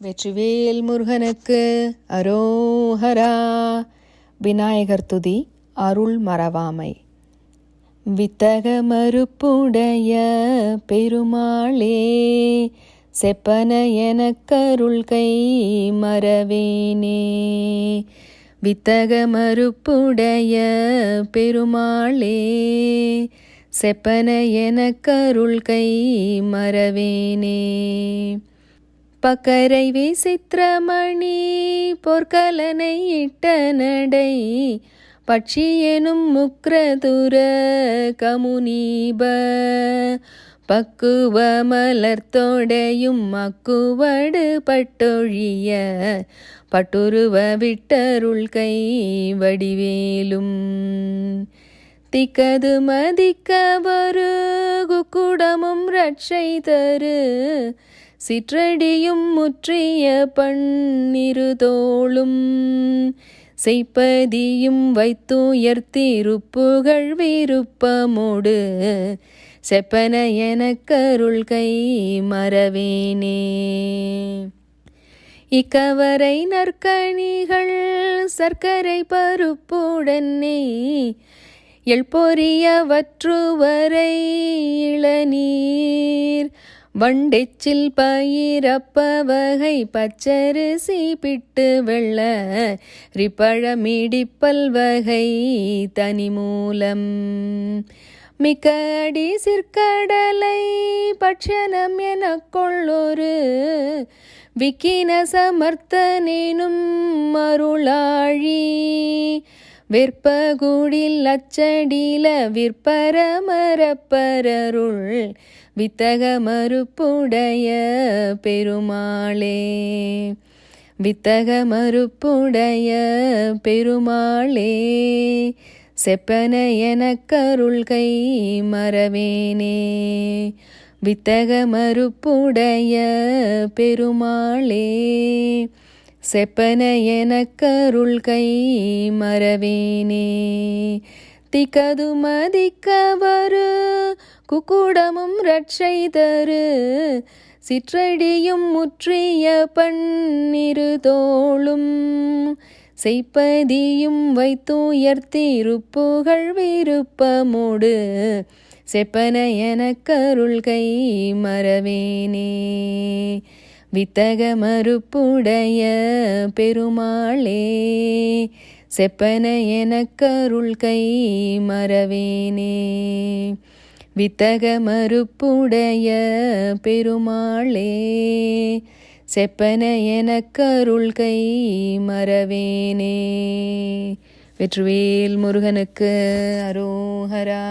வெற்றிவேல் முருகனுக்கு அரோஹரா. விநாயகர் துதி. அருள் மறவாமை. வித்தக மறுப்புடைய பெருமாளே, செப்பன எனக்கருள் கை மறவேனே. வித்தக மறுப்புடைய பெருமாளே, செப்பன எனக்கருள் கை மறவேனே. பக்கரை விசித்திரமணி பொற்கலனை இட்ட நடை, பட்சி எனும் முக்ரதுர கமுனீப, பக்குவ மலர்த்தோடையும் மக்குவடு பட்டொழிய, பட்டுருவ விட்டருள் கை வடிவேலும். திக்கது மதிக்க வரு குக்குடமும் ரட்சை தரு, சிற்றடியும் முற்றிய பன்னிருதோளும், செய்ப்பதியும் வைத்துயர்த்திருப்புகழ் விருப்பமோடு, செப்பன எனக்கருள் கை மறவேனே. இக்கவரை நற்கணிகள் சர்க்கரை பருப்புடனே, எள்பொரிய வற்றுவரை இளநீர், வண்டெச்சில் பயிரப்பவகை பச்சரிசி பிட்டு வெள்ள ரிப்பழமிடிப்பல் வகை தனிமூலம், மிக்க அடி சிற்கடலை பட்சணம் எனக் கொள்ளொரு, விக்கின சமர்த்தனேனும் அருளாழி, வெற்பகுடில் அச்சடில விற்பரமரப்பரருள், வித்தக மறுப்புடைய பெருமாளே. வித்தக மறுப்புடைய பெருமாளே, செப்பன எனக்கருள் கை மறவேனே. வித்தக மறுப்புடைய பெருமாளே, செப்பன எனக்கருள் கை மறவேனே. திக்கது மதிக்க வரு குக்குடமும் ரட்சை தரு, சிற்றடியும் முற்றிய பன்னிருதோளும், செய்ப்பதியும் வைத்துயர்த்திருப்புகழ் விருப்பமோடு, செப்பன எனக்கருள் கை மறவேனே. வித்தக மறுப்புடைய பெருமாளே, செப்பன எனக்கருள் கை மறவேனே. வித்தக மறுப்புடைய பெருமாளே, செப்பன எனக்கருள் கை மறவேனே. வெற்றிவேல் முருகனுக்கு அரோஹரா.